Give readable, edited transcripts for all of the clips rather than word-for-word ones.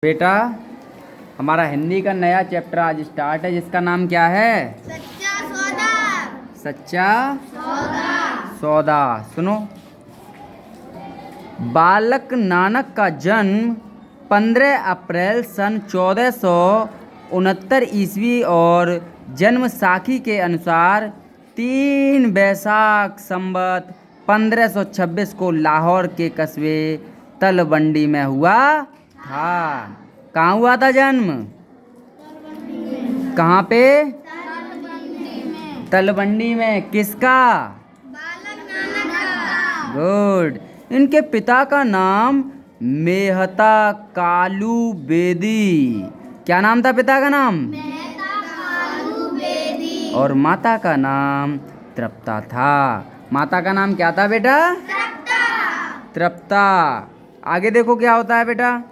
बेटा, हमारा हिंदी का नया चैप्टर आज स्टार्ट है, जिसका नाम क्या है? सच्चा सौदा। सच्चा सौदा। सौदा। सुनो। बालक नानक का जन्म 15 अप्रैल सन 1469 ईस्वी और जन्म साखी के अनुसार 3 वैशाख संवत 1526 को लाहौर के कस्बे तलवंडी में हुआ था। कहाँ हुआ था जन्म? कहाँ पे? तलवंडी में। किसका? बालक नानक का। गुड। इनके पिता का नाम मेहता कालू बेदी। क्या नाम था पिता का नाम? मेहता कालू बेदी। और माता का नाम तृप्ता था। माता का नाम क्या था बेटा? तृप्ता। तृप्ता। आगे देखो क्या होता है बेटा।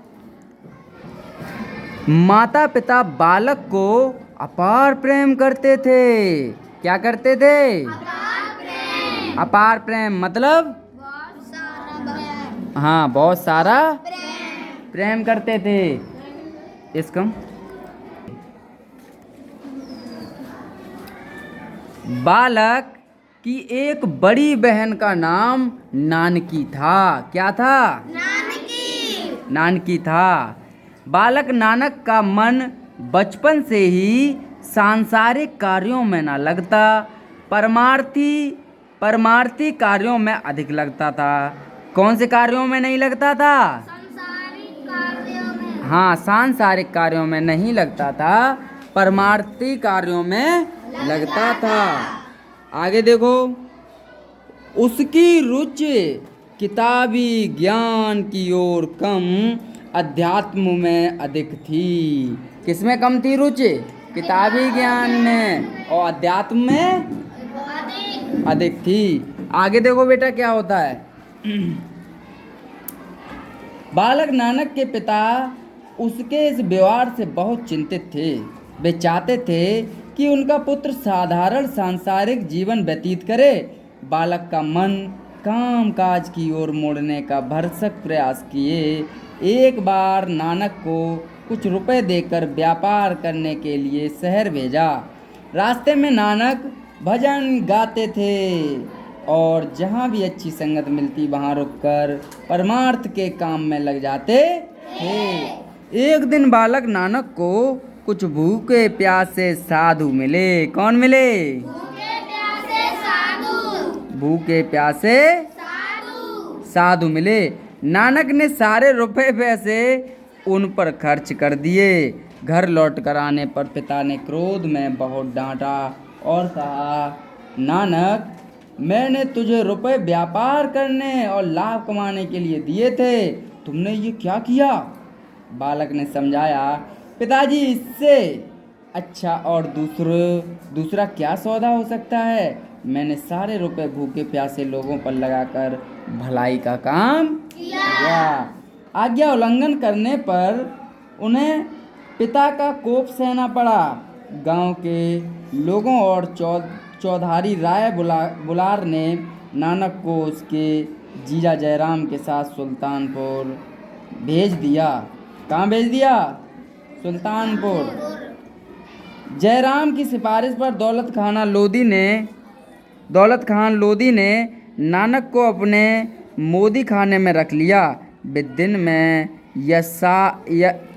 माता पिता बालक को अपार प्रेम करते थे। क्या करते थे? अपार प्रेम। अपार प्रेम मतलब? बहुत सारा प्रेम। हाँ, बहुत सारा प्रेम। प्रेम करते थे। इसका बालक की एक बड़ी बहन का नाम नानकी था। क्या था? नानकी। नानकी था। बालक नानक का मन बचपन से ही सांसारिक कार्यों में न लगता, परमार्थी कार्यों में अधिक लगता था। कौन से कार्यों में नहीं लगता था? सांसारिक कार्यों में। हाँ, सांसारिक कार्यों में नहीं लगता था, परमार्थी कार्यों में लगता था। आगे देखो। उसकी रुचि किताबी ज्ञान की ओर कम, अध्यात्म में अधिक थी। किसमें कम थी रुचि? किताबी ज्ञान में। और अध्यात्म में अधिक थी। आगे देखो बेटा क्या होता है। बालक नानक के पिता उसके इस व्यवहार से बहुत चिंतित थे। वे चाहते थे कि उनका पुत्र साधारण सांसारिक जीवन व्यतीत करे। बालक का मन काम काज की ओर मोड़ने का भरसक प्रयास किए। एक बार नानक को कुछ रुपए देकर व्यापार करने के लिए शहर भेजा। रास्ते में नानक भजन गाते थे और जहाँ भी अच्छी संगत मिलती वहाँ रुककर परमार्थ के काम में लग जाते थे। एक दिन बालक नानक को कुछ भूखे प्यासे साधु मिले। कौन मिले? भूखे प्यासे साधु। भूखे प्यासे साधु। साधु मिले। नानक ने सारे रुपए पैसे उन पर खर्च कर दिए। घर लौट कर आने पर पिता ने क्रोध में बहुत डांटा और कहा, नानक, मैंने तुझे रुपए व्यापार करने और लाभ कमाने के लिए दिए थे, तुमने ये क्या किया? बालक ने समझाया, पिताजी, इससे अच्छा और दूसरा क्या सौदा हो सकता है? मैंने सारे रुपए भूखे प्यासे लोगों पर लगाकर भलाई का काम किया। आज्ञा उल्लंघन करने पर उन्हें पिता का कोप सहना पड़ा। गांव के लोगों और चौधारी राय बुलार ने नानक को उसके जीजा जयराम के साथ सुल्तानपुर भेज दिया। कहाँ भेज दिया? सुल्तानपुर। जयराम की सिफारिश पर दौलत खान लोधी ने नानक को अपने मोदी खाने में रख लिया। वे दिन में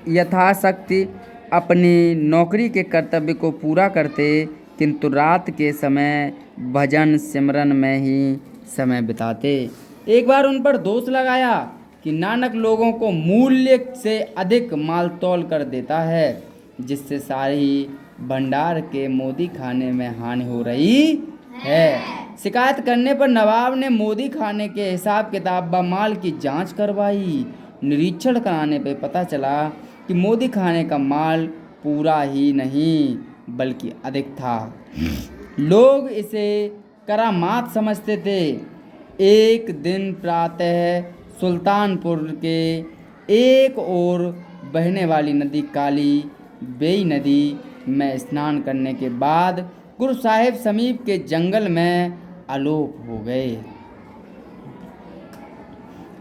यथाशक्ति अपनी नौकरी के कर्तव्य को पूरा करते, किंतु रात के समय भजन सिमरन में ही समय बिताते। एक बार उन पर दोष लगाया कि नानक लोगों को मूल्य से अधिक माल तौल कर देता है, जिससे सारी भंडार के मोदी खाने में हानि हो रही है। शिकायत करने पर नवाब ने मोदी खाने के हिसाब किताब व माल की जांच करवाई। निरीक्षण कराने पे पता चला कि मोदी खाने का माल पूरा ही नहीं बल्कि अधिक था। लोग इसे करामात समझते थे। एक दिन प्रातः सुल्तानपुर के एक ओर बहने वाली नदी काली बेई नदी में स्नान करने के बाद गुरु साहिब समीप के जंगल में आलोप हो गए।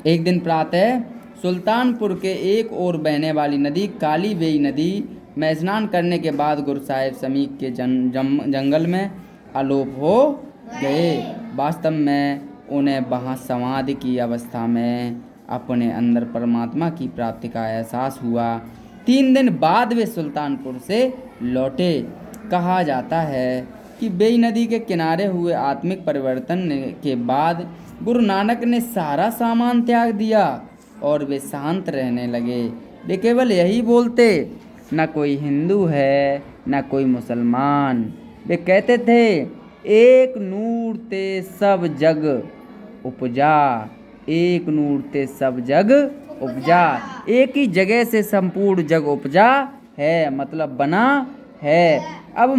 एक दिन प्रातः सुल्तानपुर के एक ओर बहने वाली नदी काली बेई नदी में स्नान करने के बाद गुरु साहिब समीप के जंगल में आलोप हो गए। वास्तव में उन्हें वहाँ समाधि की अवस्था में अपने अंदर परमात्मा की प्राप्ति का एहसास हुआ। 3 दिन बाद वे सुल्तानपुर से लौटे। कहा जाता है कि बेई नदी के किनारे हुए आत्मिक परिवर्तन के बाद गुरु नानक ने सारा सामान त्याग दिया और वे शांत रहने लगे। वे केवल यही बोलते, न कोई हिंदू है न कोई मुसलमान। वे कहते थे, एक नूर ते सब जग उपजा, एक नूर ते सब जग उपजा। एक ही जगह से संपूर्ण जग उपजा है, मतलब बना है। अब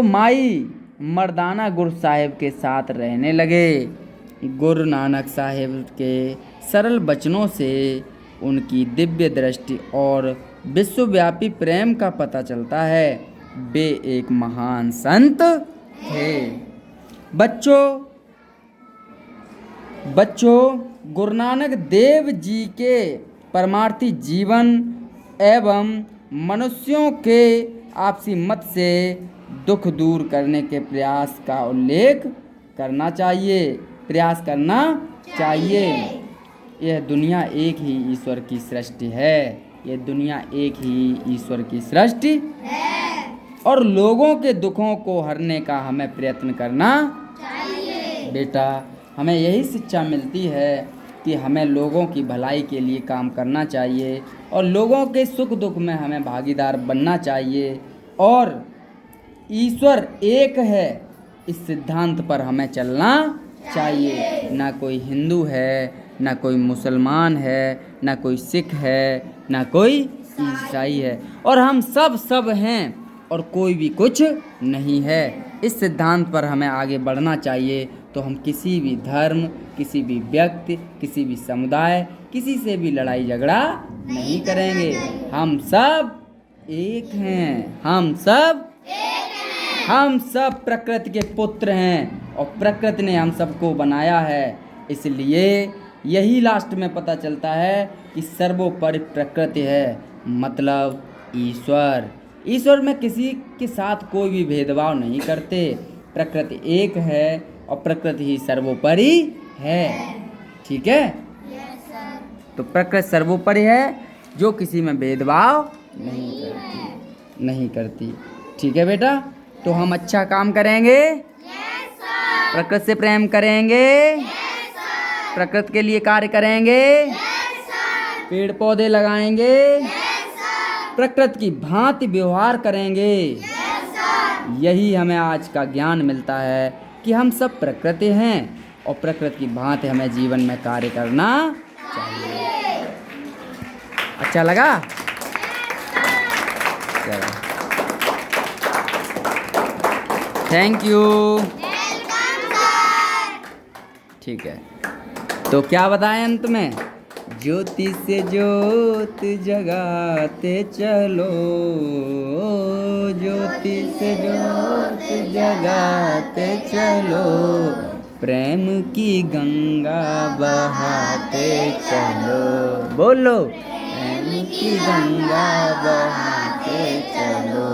माई मर्दाना गुरु साहिब के साथ रहने लगे। गुरु नानक साहिब के सरल वचनों से उनकी दिव्य दृष्टि और विश्वव्यापी प्रेम का पता चलता है। वे एक महान संत थे। बच्चों, गुरु नानक देव जी के परमार्थी जीवन एवं मनुष्यों के आपसी मत से दुख दूर करने के प्रयास करना चाहिए। यह दुनिया एक ही ईश्वर की सृष्टि है। और लोगों के दुखों को हरने का हमें प्रयत्न करना चाहिए। बेटा, हमें यही शिक्षा मिलती है कि हमें लोगों की भलाई के लिए काम करना चाहिए और लोगों के सुख दुख में हमें भागीदार बनना चाहिए। और ईश्वर एक है, इस सिद्धांत पर हमें चलना चाहिए। ना कोई हिंदू है, ना कोई मुसलमान है, ना कोई सिख है, ना कोई ईसाई है, और हम सब हैं और कोई भी कुछ नहीं है। इस सिद्धांत पर हमें आगे बढ़ना चाहिए। तो हम किसी भी धर्म, किसी भी व्यक्ति, किसी भी समुदाय, किसी से भी लड़ाई झगड़ा नहीं करेंगे। हम सब एक हैं। हम सब प्रकृति के पुत्र हैं और प्रकृति ने हम सबको बनाया है। इसलिए यही लास्ट में पता चलता है कि सर्वोपरि प्रकृति है, मतलब ईश्वर में किसी के साथ कोई भी भेदभाव नहीं करते। प्रकृति एक है और प्रकृति ही सर्वोपरि है। ठीक है? तो प्रकृति सर्वोपरि है, जो किसी में भेदभाव नहीं करती। ठीक है बेटा? तो हम अच्छा काम करेंगे, प्रकृति से प्रेम करेंगे, प्रकृति के लिए कार्य करेंगे, पेड़ पौधे लगाएंगे, प्रकृति की भांति व्यवहार करेंगे। यही हमें आज का ज्ञान मिलता है कि हम सब प्रकृति हैं और प्रकृति की भांति हमें जीवन में कार्य करना चाहिए। अच्छा लगा? चलो, थैंक यू। ठीक है, तो क्या बताएं अंत में? ज्योति से ज्योत जगाते चलो, ज्योति से ज्योत जगाते चलो, प्रेम की गंगा बहाते चलो। बोलो, प्रेम की गंगा बहाते चलो।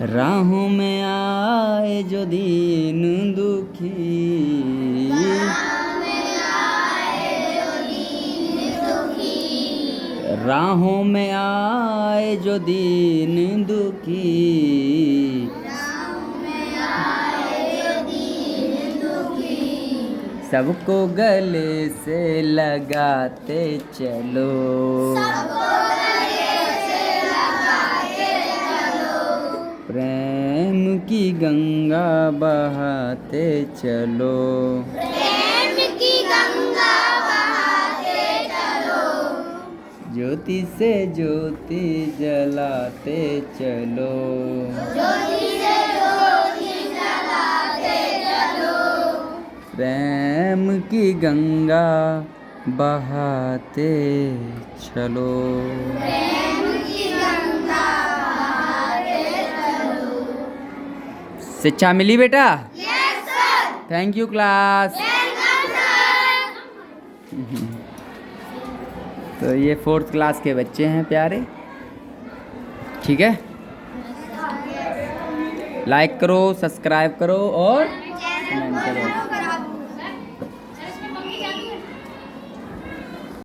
राहों में आए जो दीन दुखी, राहों में आए जो दीन दुखी, सबको गले से लगाते चलो, प्रेम की गंगा बहाते चलो, प्रेम की गंगा बहाते चलो, ज्योति से ज्योति जलाते चलो, ज्योति से ज्योति जलाते चलो, प्रेम की गंगा बहाते चलो। प्रेम की गंगा बहाते चलो। शिक्षा मिली बेटा? Yes sir. Thank you class. Welcome sir. तो ये 4th क्लास के बच्चे हैं प्यारे। ठीक है, लाइक करो, सब्सक्राइब करो और कमेंट करो।